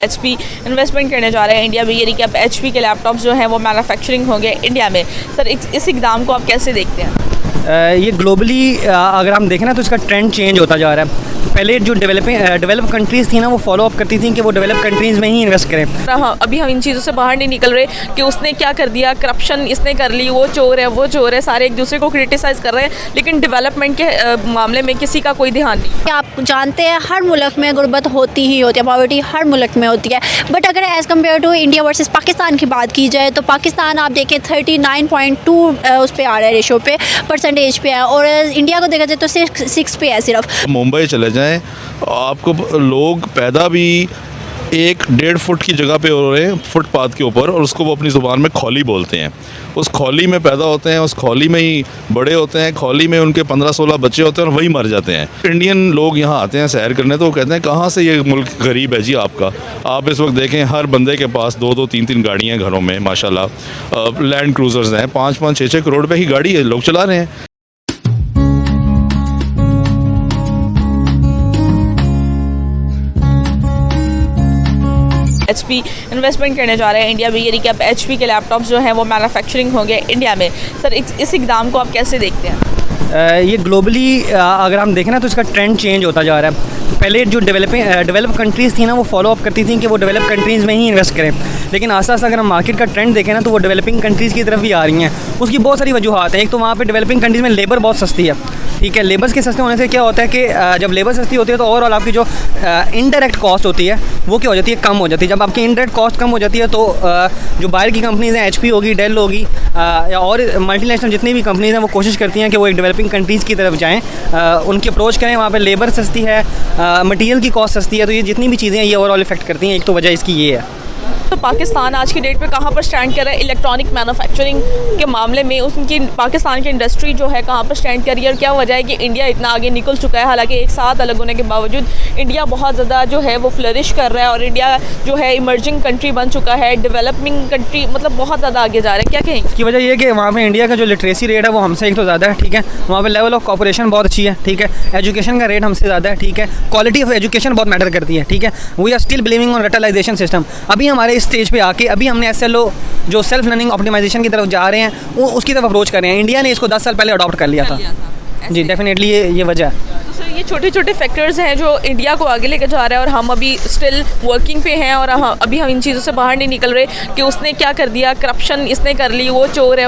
HP investment करने जा रहे हैं इंडिया में, यानी कि अब HP के लैपटॉप जो हैं वो मैन्युफैक्चरिंग होंगे इंडिया में। सर इस इकदाम को आप कैसे देखते हैं? ये ग्लोबली अगर हम देखें ना तो इसका ट्रेंड चेंज होता जा रहा है। पहले जो डेवलप कंट्रीज़ थी ना वो फॉलो अप करती थी कि वो डेवलप कंट्रीज़ में ही इन्वेस्ट करें। अभी हम इन चीज़ों से बाहर नहीं निकल रहे कि उसने क्या कर दिया, करप्शन इसने कर ली, वो चोर है, सारे एक दूसरे को क्रिटिसाइज़ कर रहे हैं, लेकिन डेवलपमेंट के मामले में किसी का कोई ध्यान नहीं। आप जानते हैं हर मुल्क में गुर्बत होती ही होती है, पॉवर्टी हर मुल्क में होती है। बट अगर as compared to India versus Pakistan की बात की जाए तो पाकिस्तान आप देखें 39.2 उस पर आ रहा है, रेशो पे परसेंटेज पे है, और इंडिया को देखा जाए तो 6 पे है सिर्फ। मुंबई चले जाएं, आपको लोग पैदा भी 1-1.5 फुट की जगह पे हो रहे हैं, फुटपाथ के ऊपर, और उसको वो अपनी ज़ुबान में खौली बोलते हैं। उस खौली में पैदा होते हैं, उस खौली में ही बड़े होते हैं, खौली में उनके 15-16 बच्चे होते हैं और वही मर जाते हैं। इंडियन लोग यहाँ आते हैं सैर करने तो वो कहते हैं कहाँ से ये मुल्क गरीब है जी आपका। आप इस वक्त देखें हर बंदे के पास 2-2, 3-3 गाड़ियाँ हैं घरों में माशाल्लाह। लैंड क्रूज़र्स हैं, 5-5, 6-6 करोड़ रुपए की गाड़ी है, लोग चला रहे हैं। HP इन्वेस्टमेंट करने जा रहे हैं इंडिया में, यानी कि अब HP के लैपटॉप जो हैं वो मैन्युफैक्चरिंग होंगे इंडिया में। सर इस इकदाम को आप कैसे देखते हैं? ये ग्लोबली अगर हम देखें ना तो इसका ट्रेंड चेंज होता जा रहा है। पहले जो डेवलप कंट्रीज़ थी ना वो फॉलो अप करती थी कि वो डेवलप कंट्रीज़ में ही इन्वेस्ट करें, लेकिन आस्ता आस्ता अगर हम मार्केट का ट्रेंड देखें ना तो वो डेवलपिंग कंट्रीज़ की तरफ भी आ रही हैं। उसकी बहुत सारी वजूहत हैं। एक तो वहाँ पे डेवलपिंग कंट्रीज़ में लेबर बहुत सस्ती है, ठीक है। लेबर्स के सस्ते होने से क्या होता है कि जब लेबर सस्ती होती है तो ओवरऑल आपकी जो इनडायरेक्ट कॉस्ट होती है वो क्या हो जाती है, कम हो जाती है। जब आपकी इनडायरेक्ट कॉस्ट कम हो जाती है तो जो बाहर की कंपनीज़ हैं, HP होगी, डेल होगी, या और मल्टीनेशनल जितनी भी कंपनीज़ हैं वो कोशिश करती हैं कि वो एक डेवलपिंग कंट्रीज़ की तरफ जाएँ, उनकी अप्रोच करें। वहाँ पर लेबर सस्ती है, मटीरियल की कॉस्ट सस्ती है, तो ये जितनी भी चीज़ें हैं ये ओवरऑल इफेक्ट करती हैं। एक तो वजह इसकी ये है। तो पाकिस्तान आज की डेट पे कहाँ पर स्टैंड कर रहा है इलेक्ट्रॉनिक मैन्युफैक्चरिंग के मामले में? उसकी पाकिस्तान की इंडस्ट्री जो है कहाँ पर स्टैंड कर रही है और क्या वजह है कि इंडिया इतना आगे निकल चुका है? हालांकि एक साथ अलग होने के बावजूद इंडिया बहुत ज़्यादा जो है वो फ्लरिश कर रहा है और इंडिया जो है इमर्जिंग कंट्री बन चुका है, डेवलपिंग कंट्री, मतलब बहुत ज़्यादा आगे जा रहा है। क्या कहेंगे? इसकी वजह ये है कि वहाँ पर इंडिया का जो लिटरेसी रेट है वो हमसे एक तो ज़्यादा है, ठीक है। वहाँ पर लेवल ऑफ कॉपरेशन बहुत अच्छी है, ठीक है। एजुकेशन का रेट हमसे ज़्यादा है, ठीक है। क्वालिटी ऑफ एजुकेशन बहुत मैटर करती है, ठीक है। We are still believing on रटलाइजेशन सिस्टम। अभी हमारे इस स्टेज पे आके अभी हमने SLO जो सेल्फ लर्निंग ऑप्टिमाइजेशन की तरफ जा रहे हैं वो उसकी तरफ अप्रोच कर रहे हैं। इंडिया ने इसको 10 साल पहले अडॉप्ट कर लिया था। जी डेफिनेटली ये वजह है। तो ये छोटे छोटे फैक्टर्स हैं जो इंडिया को आगे लेकर जा रहा है और हम अभी स्टिल वर्किंग पे हैं, और अभी हम इन चीज़ों से बाहर नहीं निकल रहे कि उसने क्या कर दिया, करप्शन इसने कर ली, वो चोर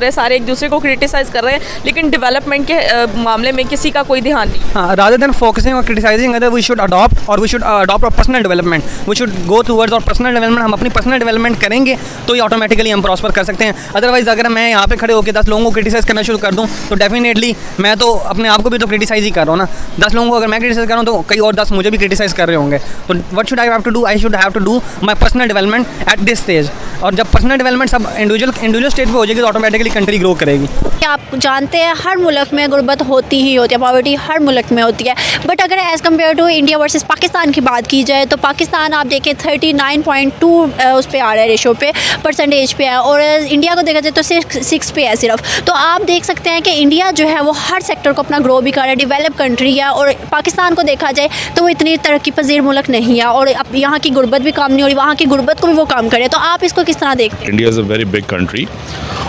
है, सारे एक दूसरे को क्रिटिसाइज़ कर रहे हैं, लेकिन डेवलपमेंट के मामले में किसी का कोई ध्यान नहीं। हाँ, rather than focusing or criticising other we should adopt our personal development. We should go towards our personal development. हम अपनी पर्सनल डेवलपमेंट करेंगे तो ये ऑटोमेटिकली हम प्रॉस्पर कर सकते हैं। अदरवाइज़ अगर मैं यहाँ पे खड़े होकर 10 लोगों को क्रिटिसाइज़ करना शुरू कर दूँ तो डेफिनेटली मैं तो अपने आप को भी तो क्रिटिसाइज़ ही कर रहा हूँ ना। 10 लोगों को अगर मैं क्रिटिसाइज़ कर रहा हूँ तो कई और 10 मुझे भी क्रिटिसाइज़ कर रहे होंगे। तो what should I have to do? I should have to do my personal development at this stage. और जब पर्सनल डेवलपमेंट सब इंडिविजुअल स्टेज पे हो जाएगी तो ऑटोमेटिकली कंट्री ग्रो करेगी। आप जानते हैं हर मुल्क में गुर्बत होती ही होती है, पॉवर्टी हर मुल्क में होती है। बट अगर as compared to India versus Pakistan की बात की जाए तो पाकिस्तान आप देखें 39.2 उस पर आ रहा है, रेशो पे परसेंटेज पे है, और इंडिया को देखा जाए तो 6 पे है सिर्फ। तो आप देख सकते हैं कि इंडिया जो है वो हर सेक्टर को अपना ग्रो भी कर रहा है, डेवलप कंट्री है, और पाकिस्तान को देखा जाए तो वो इतनी तरक्की पजीर मुल्क नहीं है, और अब यहाँ की गुर्बत भी कम नहीं हो रही, वहाँ की गुर्बत को भी वो कम करे। तो आप इसको किस तरह देखते हैं? India is a very big country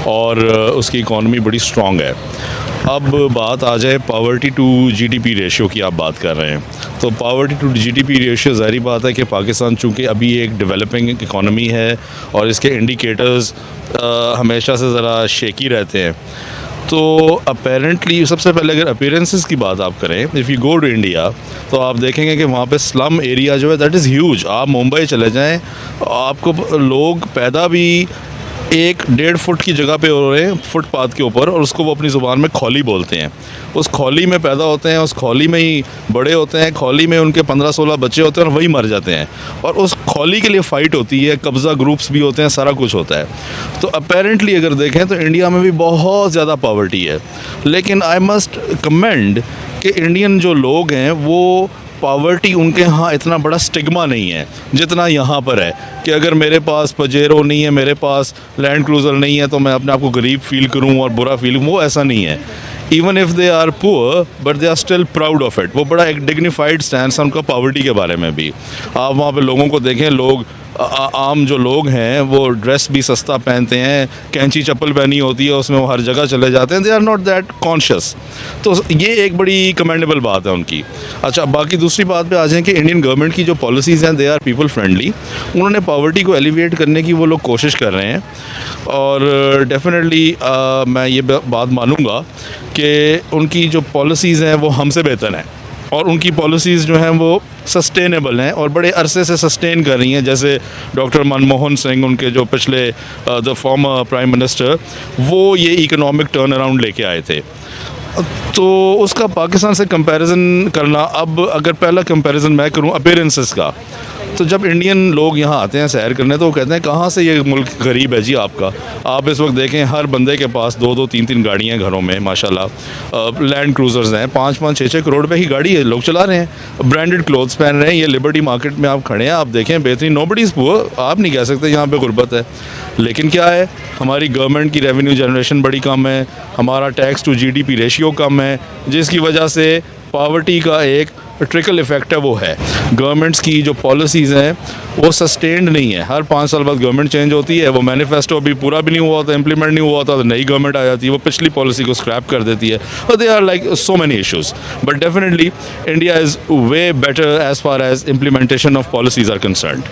और उसकी इकॉनमी बड़ी स्ट्रॉन्ग है। अब बात आ जाए पावर्टी टू GDP रेशियो की, आप बात कर रहे हैं तो पावर्टी टू GDP रेशियो ज़ाहिर बात है कि पाकिस्तान चूँकि अभी एक डेवलपिंग इकॉनमी है और इसके इंडिकेटर्स हमेशा से ज़रा शेकी रहते हैं। तो अपेरेंटली सबसे पहले अगर अपीयरेंसेस की बात आप करें, if you go to India तो आप देखेंगे कि वहाँ पे स्लम एरिया जो है दैट इज़ ह्यूज। आप मुंबई चले जाएं, आपको लोग पैदा भी 1-1.5 फुट की जगह पे हो रहे हैं, फुटपाथ के ऊपर, और उसको वो अपनी ज़ुबान में खौली बोलते हैं। उस खौली में पैदा होते हैं, उस खौली में ही बड़े होते हैं, खौली में उनके 15-16 बच्चे होते हैं और वही मर जाते हैं। और उस खौली के लिए फ़ाइट होती है, कब्ज़ा ग्रुप्स भी होते हैं, सारा कुछ होता है। तो अपेरेंटली अगर देखें तो इंडिया में भी बहुत ज़्यादा पॉवर्टी है, लेकिन आई मस्ट कमेंड कि इंडियन जो लोग हैं वो पॉवर्टी उनके यहाँ इतना बड़ा स्टिग्मा नहीं है जितना यहाँ पर है कि अगर मेरे पास पजेरो नहीं है, मेरे पास लैंड क्रूज़र नहीं है तो मैं अपने आप को गरीब फील करूँ और बुरा फील, वो ऐसा नहीं है। Even if they are poor but they are still proud of it. वो बड़ा एक डिग्निफाइड स्टैंड है उनका पॉवर्टी के बारे में भी। आप वहाँ पे लोगों को देखें, लोग आम जो लोग हैं वो ड्रेस भी सस्ता पहनते हैं, कैंची चप्पल पहनी होती है उसमें वो हर जगह चले जाते हैं। They are not that conscious. तो ये एक बड़ी कमेंडेबल बात है उनकी। अच्छा, बाकी दूसरी बात पे आ जाएं कि इंडियन गवर्नमेंट की जो पॉलिसीज़ हैं दे आर पीपल फ्रेंडली। उन्होंने पॉवर्टी को एलिविएट करने की वो लोग कोशिश कर रहे हैं और डेफिनेटली मैं ये बात मानूंगा कि उनकी जो पॉलिसीज़ हैं वो हमसे बेहतर हैं और उनकी पॉलिसीज़ जो हैं वो सस्टेनेबल हैं और बड़े अरसे से सस्टेन कर रही हैं। जैसे डॉक्टर मनमोहन सिंह, उनके जो पिछले द फॉर्मर प्राइम मिनिस्टर, वो ये इकोनॉमिक टर्न अराउंड लेके आए थे। तो उसका पाकिस्तान से कंपैरिजन करना, अब अगर पहला कंपैरिजन मैं करूं अपीयरेंसेस का, तो जब इंडियन लोग यहाँ आते हैं सैर करने तो वो कहते हैं कहाँ से ये मुल्क गरीब है जी आपका। आप इस वक्त देखें हर बंदे के पास 2-2, 3-3 गाड़ियाँ हैं घरों में माशाल्लाह। लैंड क्रूज़र्स हैं, 5-5, 6-6 करोड़ रुपए की गाड़ी है, लोग चला रहे हैं, ब्रांडेड क्लोथ्स पहन रहे हैं। ये लिबर्टी मार्केट में आप खड़े हैं, आप देखें बेहतरीन, नोबडी इज़ पुअर, आप नहीं कह सकते यहाँ पे गुर्बत है। लेकिन क्या है, हमारी गवर्नमेंट की रेवेन्यू जनरेशन बड़ी कम है, हमारा टैक्स टू GDP रेशियो कम है, जिसकी वजह से पॉवर्टी का एक ट्रिकल इफेक्ट है वो है। गवर्नमेंट्स की जो पॉलिसीज़ हैं वो सस्टेन्ड नहीं है। हर 5 साल बाद गवर्नमेंट चेंज होती है, वो मैनिफेस्टो अभी पूरा भी नहीं हुआ होता, इम्प्लीमेंट नहीं हुआ होता, तो नई गवर्नमेंट आ जाती है, वो पिछली पॉलिसी को स्क्रैप कर देती है। और they are like so many issues, but definitely India is way better as far as implementation of policies are concerned.